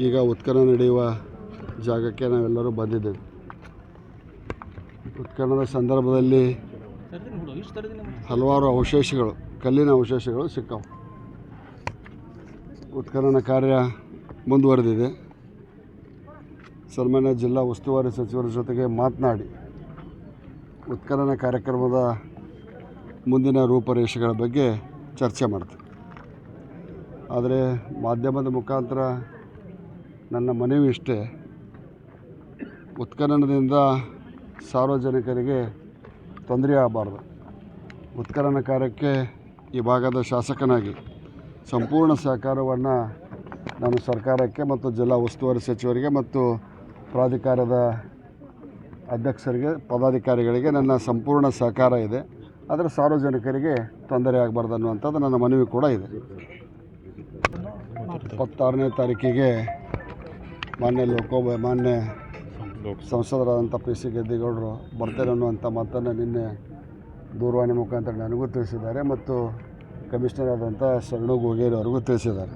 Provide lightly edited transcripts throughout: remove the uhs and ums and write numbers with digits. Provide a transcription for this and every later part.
ಈಗ ಉತ್ಖನನ ನಡೆಯುವ ಜಾಗಕ್ಕೆ ನಾವೆಲ್ಲರೂ ಬಂದಿದ್ದೇವೆ. ಉತ್ಖನನದ ಸಂದರ್ಭದಲ್ಲಿ ಹಲವಾರು ಅವಶೇಷಗಳು, ಕಲ್ಲಿನ ಅವಶೇಷಗಳು ಸಿಕ್ಕವು. ಉತ್ಖನನ ಕಾರ್ಯ ಮುಂದುವರೆದಿದೆ. ಸನ್ಮಾನ್ಯ ಜಿಲ್ಲಾ ಉಸ್ತುವಾರಿ ಸಚಿವರ ಜೊತೆಗೆ ಮಾತನಾಡಿ ಉತ್ಖನನ ಕಾರ್ಯಕ್ರಮದ ಮುಂದಿನ ರೂಪರೇಷೆಗಳ ಬಗ್ಗೆ ಚರ್ಚೆ ಮಾಡ್ತೀವಿ. ಆದರೆ ಮಾಧ್ಯಮದ ಮುಖಾಂತರ ನನ್ನ ಮನವಿ ಇಷ್ಟೇ, ಉತ್ಖನನದಿಂದ ಸಾರ್ವಜನಿಕರಿಗೆ ತೊಂದರೆ ಆಗಬಾರ್ದು. ಉತ್ಖನನ ಕಾರ್ಯಕ್ಕೆ ಈ ಭಾಗದ ಶಾಸಕನಾಗಿ ಸಂಪೂರ್ಣ ಸಹಕಾರವನ್ನು ನಾನು ಸರ್ಕಾರಕ್ಕೆ ಮತ್ತು ಜಿಲ್ಲಾ ಉಸ್ತುವಾರಿ ಸಚಿವರಿಗೆ ಮತ್ತು ಪ್ರಾಧಿಕಾರದ ಅಧ್ಯಕ್ಷರಿಗೆ, ಪದಾಧಿಕಾರಿಗಳಿಗೆ ನನ್ನ ಸಂಪೂರ್ಣ ಸಹಕಾರ ಇದೆ. ಆದರೆ ಸಾರ್ವಜನಿಕರಿಗೆ ತೊಂದರೆ ಆಗಬಾರ್ದು ಅನ್ನುವಂಥದ್ದು ನನ್ನ ಮನವಿ ಕೂಡ ಇದೆ. 26ನೇ ತಾರೀಕಿಗೆ ಮಾನ್ಯ ಸಂಸದರಾದಂಥ ಪಿ ಸಿ ಗದ್ದಿಗೌಡರು ಬರ್ತೇನೆ ಅನ್ನುವಂಥ ಮಾತನ್ನು ನಿನ್ನೆ ದೂರವಾಣಿ ಮುಖಾಂತರ ನನಗೂ ತಿಳಿಸಿದ್ದಾರೆ ಮತ್ತು ಕಮಿಷನರ್ ಆದಂಥ ಶರಣು ಗೋಗೇರಿ ಅವರಿಗೂ ತಿಳಿಸಿದ್ದಾರೆ.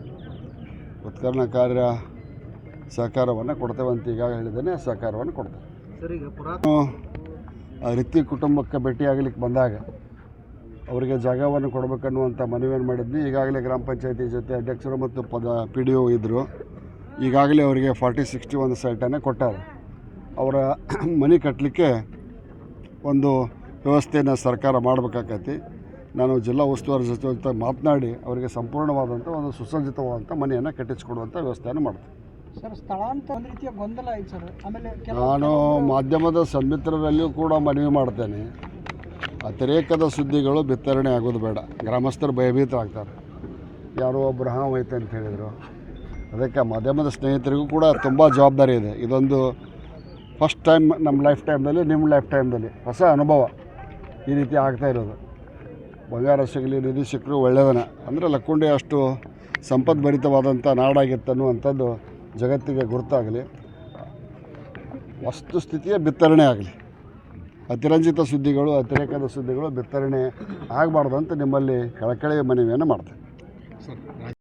ಉತ್ಖನನ ಕಾರ್ಯ ಸಹಕಾರವನ್ನು ಕೊಡ್ತೇವೆ ಅಂತ ಈಗಾಗಲೇ ಹೇಳಿದ್ದೇನೆ. ಸಹಕಾರವನ್ನು ಕೊಡ್ತೇವೆ. ರಿತ್ತಿ ಕುಟುಂಬಕ್ಕೆ ಭೇಟಿಯಾಗಲಿಕ್ಕೆ ಬಂದಾಗ ಅವರಿಗೆ ಜಾಗವನ್ನು ಕೊಡಬೇಕನ್ನುವಂಥ ಮನವಿಯನ್ನು ಮಾಡಿದ್ವಿ. ಈಗಾಗಲೇ ಗ್ರಾಮ ಪಂಚಾಯತಿ ಜೊತೆ ಅಧ್ಯಕ್ಷರು ಮತ್ತು ಪಿ ಡಿ ಒ ಇದ್ದರು. ಈಗಾಗಲೇ ಅವರಿಗೆ 4061 ಸೈಟನ್ನು ಕೊಟ್ಟಾರೆ. ಅವರ ಮನೆ ಕಟ್ಟಲಿಕ್ಕೆ ಒಂದು ವ್ಯವಸ್ಥೆಯನ್ನು ಸರ್ಕಾರ ಮಾಡಬೇಕಾಗೈತಿ. ನಾನು ಜಿಲ್ಲಾ ಉಸ್ತುವಾರಿ ಸಚಿವರ ಜೊತೆ ಮಾತನಾಡಿ ಅವರಿಗೆ ಸಂಪೂರ್ಣವಾದಂಥ ಒಂದು ಸುಸಜ್ಜಿತವಾದಂಥ ಮನೆಯನ್ನು ಕಟ್ಟಿಸಿಕೊಡುವಂಥ ವ್ಯವಸ್ಥೆಯನ್ನು ಮಾಡ್ತೀನಿ. ಸರ್, ಸ್ಥಳಾಂತರ ಒಂದು ರೀತಿಯ ಗೊಂದಲ ಆಯ್ತು ಸರ್. ಆಮೇಲೆ ನಾನು ಮಾಧ್ಯಮದ ಸನ್ಮಿತ್ರರಲ್ಲಿಯೂ ಕೂಡ ಮನವಿ ಮಾಡ್ತೇನೆ, ಅತಿರೇಕದ ಸುದ್ದಿಗಳು ಬಿತ್ತರಣೆ ಆಗೋದು ಬೇಡ. ಗ್ರಾಮಸ್ಥರು ಭಯಭೀತರಾಗ್ತಾರೆ. ಯಾರೋ ಒಬ್ಬರು ಐತೆ ಅಂತ ಹೇಳಿದರು. ಅದಕ್ಕೆ ಮಾಧ್ಯಮದ ಸ್ನೇಹಿತರಿಗೂ ಕೂಡ ತುಂಬ ಜವಾಬ್ದಾರಿ ಇದೆ. ಇದೊಂದು ಫಸ್ಟ್ ಟೈಮ್ ನಮ್ಮ ಲೈಫ್ ಟೈಮ್ನಲ್ಲಿ, ನಿಮ್ಮ ಲೈಫ್ ಟೈಮ್ನಲ್ಲಿ ಹೊಸ ಅನುಭವ ಈ ರೀತಿ ಆಗ್ತಾಯಿರೋದು. ಬಂಗಾರ ಸಿಗಲಿ, ನಿಧಿ ಸಿಕ್ಕರು ಒಳ್ಳೆಯದನ. ಅಂದರೆ ಲಕ್ಕುಂಡಿ ಅಷ್ಟು ಸಂಪದ್ಭರಿತವಾದಂಥ ನಾಡಾಗಿತ್ತನ್ನುವಂಥದ್ದು ಜಗತ್ತಿಗೆ ಗುರುತಾಗಲಿ, ವಸ್ತುಸ್ಥಿತಿಯ ಬಿತ್ತರಣೆ ಆಗಲಿ. ಅತಿರಂಜಿತ ಸುದ್ದಿಗಳು, ಅತಿರೇಕದ ಸುದ್ದಿಗಳು ಬಿತ್ತರಣೆ ಆಗಬಾರ್ದು ಅಂತ ನಿಮ್ಮಲ್ಲಿ ಕಳಕಳಿಯ ಮನವಿಯನ್ನು ಮಾಡ್ತೇನೆ.